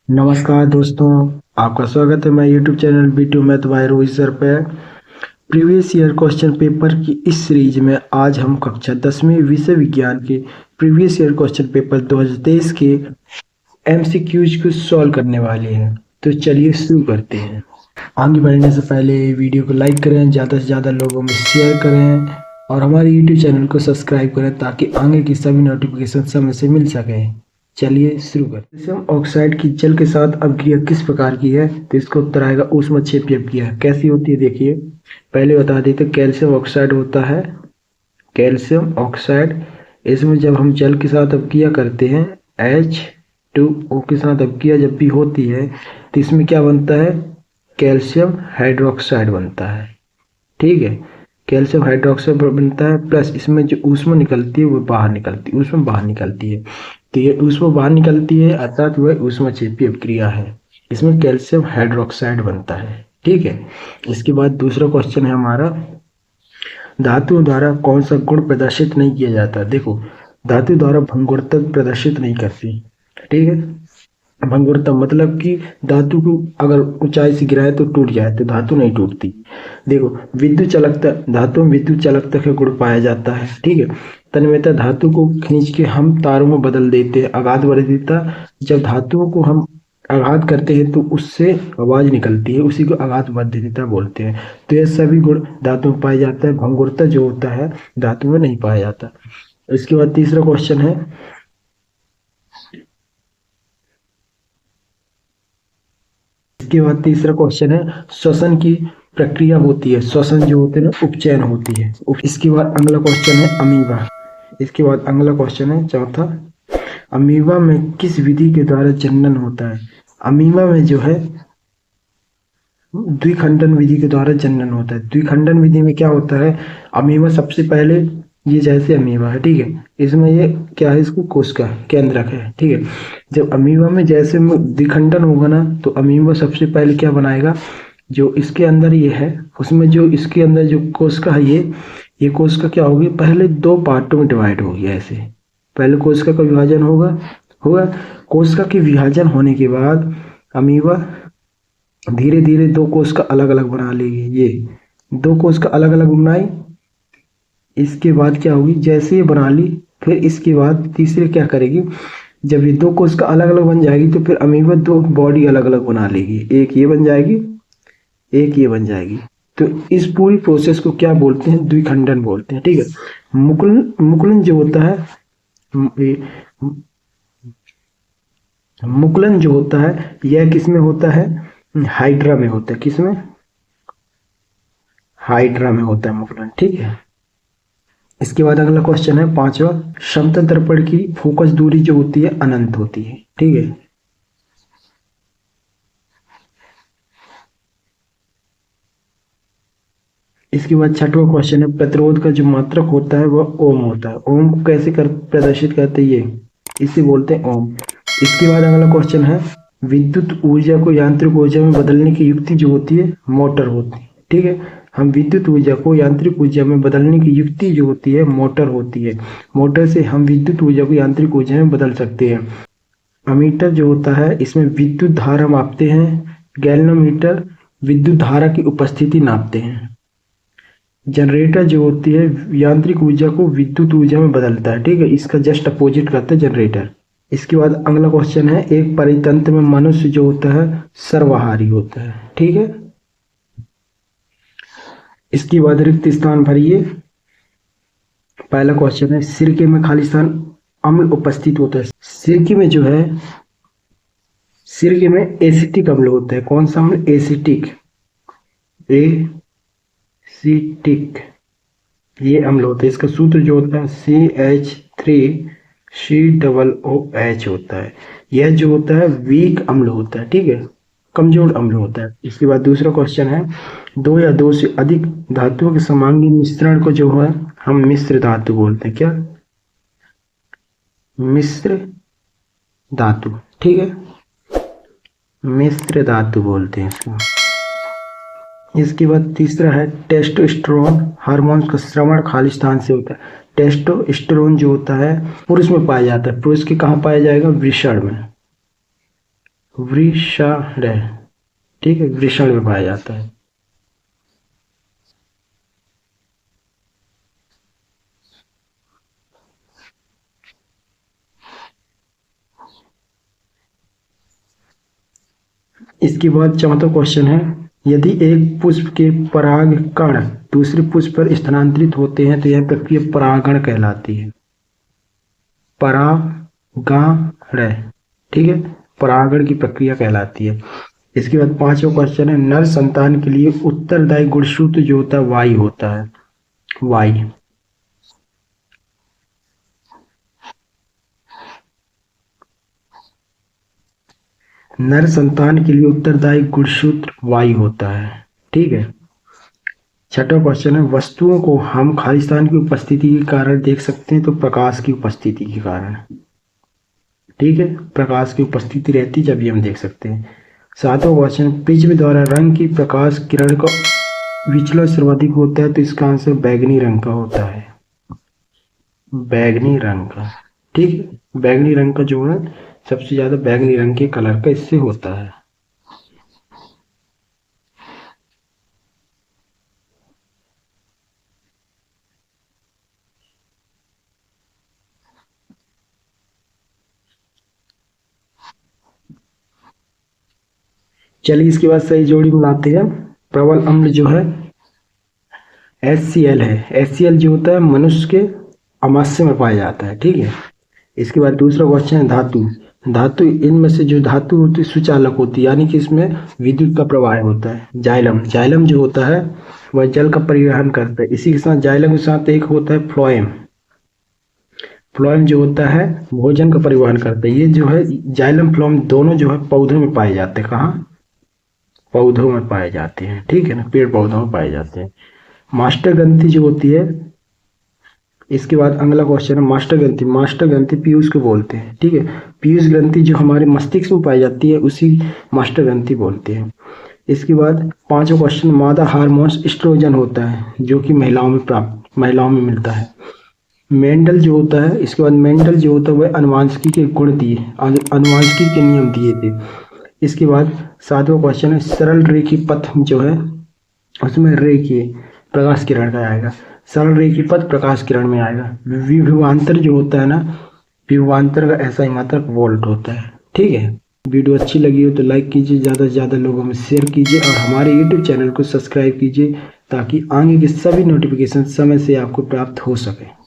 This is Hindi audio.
नमस्कार दोस्तों, आपका स्वागत है। मैं YouTube channel B2 math bye Rohit sir पे प्रीवियस ईयर क्वेश्चन पेपर की इस सीरीज में आज हम कक्षा 10वीं विषय विज्ञान के प्रीवियस ईयर क्वेश्चन पेपर 2023 के MCQs को सॉल्व करने वाले हैं। तो चलिए शुरू करते हैं। आगे बढ़ने से पहले वीडियो को लाइक करें, ज़्यादा से ज़्यादा लोगों में शेयर करें और हमारे यूट्यूब चैनल को सब्सक्राइब करें ताकि आगे की सभी नोटिफिकेशन समय से मिल सके। चलिए शुरू करते हैं। कैल्शियम ऑक्साइड की जल के साथ अभिक्रिया किस प्रकार की है? तो इसका उत्तर आएगा ऊष्मक्षेपी अभिक्रिया। कैसी होती है देखिए, पहले बता देते। कैल्शियम ऑक्साइड होता है, कैल्शियम ऑक्साइड, इसमें जब हम जल के साथ अभिक्रिया करते हैं H2O के साथ अभिक्रिया जब भी होती है तो इसमें क्या बनता है? कैल्शियम हाइड्रोक्साइड बनता है। ठीक है, कैल्शियम हाइड्रोक्साइड बनता है, प्लस इसमें जो ऊष्मा निकलती है वो बाहर निकलती है, ऊष्मा बाहर निकलती है। तो ये ऊष्मा बाहर निकलती है अर्थात वह ऊष्मक्षेपी अभिक्रिया है। इसमें कैल्शियम हाइड्रोक्साइड बनता है। ठीक है, इसके बाद दूसरा क्वेश्चन है हमारा, धातुओं द्वारा कौन सा गुण प्रदर्शित नहीं किया जाता? देखो, धातु द्वारा भंगुरता प्रदर्शित नहीं करती। ठीक है, भंगुरता मतलब कि धातु को अगर ऊंचाई से गिराए तो टूट जाए, तो धातु नहीं टूटती। देखो, विद्युत चालकता, धातु में विद्युत चालकता का गुण पाया जाता है। ठीक है, तन्मयता, धातु को खींच के हम तारों में बदल देते हैं। आघात वर्धिता, जब धातुओं को हम आघात करते हैं तो उससे आवाज निकलती है, उसी को आघात वर्धिता बोलते हैं। तो यह सभी गुण धातु में पाया जाता है। भंगुरता जो होता है धातु में नहीं पाया जाता। इसके बाद तीसरा क्वेश्चन है, श्वसन की प्रक्रिया होती है, श्वसन जो होते हैं ना, उपचयन होती है। इसके बाद अगला क्वेश्चन है अमीबा। इसके बाद अगला क्वेश्चन है चौथा, अमीबा में किस विधि के द्वारा जनन होता है? अमीबा में जो है द्विखंडन विधि के द्वारा जनन होता है। द्विखंडन विधि में क्या होता है? अमीबा सबसे पहले, ये जैसे अमीबा है, ठीक है, इसमें ये क्या है, इसको कोशिका केंद्रक है। ठीक है, जब अमीबा में जैसे द्विखंडन होगा ना तो अमीबा सबसे पहले क्या बनाएगा, जो इसके अंदर ये है उसमें जो इसके अंदर जो कोशिका है, ये कोशिका क्या होगी, पहले दो पार्टों में डिवाइड होगी। ऐसे पहले कोशिका का विभाजन होगा होगा कोशिका के विभाजन होने के बाद अमीबा धीरे धीरे दो कोशिका अलग अलग बना लेगी। ये दो कोशिका अलग अलग बनाई, इसके बाद क्या होगी, जैसे ये बना ली फिर इसके बाद तीसरे क्या करेगी, जब ये दो कोशिका अलग अलग बन जाएगी तो फिर अमीबा दो बॉडी अलग अलग बना लेगी। एक ये बन जाएगी, एक ये बन जाएगी। तो इस पूरी प्रोसेस को क्या बोलते हैं? द्विखंडन बोलते हैं। ठीक है, मुकुलन जो होता है, मुकुलन जो होता है यह किसमें होता है? हाइड्रा में होता है। किसमें? हाइड्रा में होता है मुकुलन। ठीक है, इसके बाद अगला क्वेश्चन है पांचवा, समतल दर्पण की फोकस दूरी जो होती है अनंत होती है। ठीक है, इसके बाद छठवां क्वेश्चन है, प्रतिरोध का जो मात्रक होता है वह ओम होता है। ओम को कैसे प्रदर्शित करते हैं? ये इसे बोलते हैं ओम। इसके बाद अगला क्वेश्चन है, विद्युत ऊर्जा को यांत्रिक ऊर्जा में बदलने की युक्ति जो होती है मोटर होती है। ठीक है, हम विद्युत ऊर्जा को यांत्रिक ऊर्जा में बदलने की युक्ति जो होती है मोटर होती है। मोटर से हम विद्युत ऊर्जा को यांत्रिक ऊर्जा में बदल सकते हैं। अमीटर जो होता है इसमें विद्युत धारा मापते हैं। गैल्वेनोमीटर विद्युत धारा की उपस्थिति नापते हैं। जनरेटर जो होती है यांत्रिक ऊर्जा को विद्युत ऊर्जा में बदलता है। ठीक है, इसका जस्ट अपोजिट करता है जनरेटर। इसके बाद अगला क्वेश्चन है, एक परितंत्र में मनुष्य जो होता है सर्वाहारी होता है। ठीक है, इसके बाद रिक्त स्थान भरिए। पहला क्वेश्चन है, सिरके में खाली स्थान अम्ल उपस्थित होता है। सिरके में जो है, सिरके में एसिटिक अम्ल होता है। कौन सा अम्ल? एसिटिक, एसिटिक ये अम्ल होता है। इसका सूत्र जो होता है CH3COOH होता है। यह जो होता है वीक अम्ल होता है। ठीक है, कमजोर अम्ल होता है। इसके बाद दूसरा क्वेश्चन है, दो या दो से अधिक धातुओं के समांगी मिश्रण को जो है हम मिश्र धातु बोलते हैं। क्या? मिश्र धातु। ठीक है, मिश्र धातु बोलते हैं इसको। इसके बाद तीसरा है, टेस्टोस्टेरोन हार्मोन का स्रावण खाली स्थान से होता है। टेस्टोस्टेरोन जो होता है पुरुष में पाया जाता है। पुरुष के कहाँ पाया जाएगा? वृषण में। वृषण, ठीक है, वृषण में पाया जाता है। इसके बाद चौथा क्वेश्चन है, यदि एक पुष्प के परागकण दूसरे पुष्प पर स्थानांतरित होते हैं तो यह प्रक्रिया परागण कहलाती है। परागण, ठीक है, परागण की प्रक्रिया कहलाती है। इसके बाद पांचवा क्वेश्चन है, नर संतान के लिए उत्तरदायी गुणसूत्र जो होता है वाई होता है। वाई। नर संतान के लिए उत्तरदायी गुणसूत्र वाई होता है, ठीक है। छठा क्वेश्चन है, वस्तुओं को हम खालिस्तान की उपस्थिति के कारण देख सकते हैं तो प्रकाश की उपस्थिति के कारण, ठीक है, प्रकाश की उपस्थिति रहती जब ये हम देख सकते हैं। सातवां क्वेश्चन, प्रिज्म द्वारा रंग की प्रकाश किरण का विचलन सर्वाधिक होता है तो इसका आंसर बैगनी रंग का होता है। बैगनी रंग का, ठीक है, बैगनी रंग का जो है सबसे ज्यादा बैगनी रंग के कलर का इससे होता है। चलिए इसके बाद सही जोड़ी मिलाते हैं। प्रबल अम्ल जो है HCl है। HCl जो होता है मनुष्य के अमाशय में पाया जाता है, ठीक है। इसके बाद दूसरा क्वेश्चन है, धातु। धातु, इनमें से जो धातु होती है सुचालक होती है, यानी कि इसमें विद्युत का प्रवाह होता है। जाइलम, जाइलम जो होता है वह जल का परिवहन करता है। इसी के साथ जाइलम के साथ एक होता है फ्लोएम। फ्लोएम जो होता है भोजन का परिवहन करता है। ये जो है जाइलम फ्लोएम दोनों जो है पौधों में पाए जाते हैं। कहाँ? पौधों में पाए जाते हैं, ठीक है ना, पेड़ पौधों में पाए जाते हैं। मास्टर ग्रंथि जो होती है, इसके बाद अगला क्वेश्चन है मास्टर ग्रंथि। मास्टर ग्रंथि पीयूष को बोलते हैं, ठीक है। पीयूष ग्रंथि जो हमारे मस्तिष्क में पाई जाती है उसी मास्टर ग्रंथि बोलते हैं। इसके बाद पांचवा क्वेश्चन, मादा हार्मोन्स एस्ट्रोजन होता है जो कि महिलाओं में मिलता है। मेंडल जो होता है, इसके बाद मेंडल जो होता है वह अनुवांशिकी के गुण दिए, अनुवांशिकी के नियम दिए थे। इसके बाद सातवां क्वेश्चन है, सरल रेखी पथ जो है उसमें रेखीय प्रकाश किरण का आएगा। सरल रेखी पथ प्रकाश किरण में आएगा। विभवांतर जो होता है ना, विभवांतर का ऐसा ही मात्रक वोल्ट होता है, ठीक है। वीडियो अच्छी लगी हो तो लाइक कीजिए, ज़्यादा से ज़्यादा लोगों में शेयर कीजिए और हमारे यूट्यूब चैनल को सब्सक्राइब कीजिए ताकि आगे के सभी नोटिफिकेशन समय से आपको प्राप्त हो सके।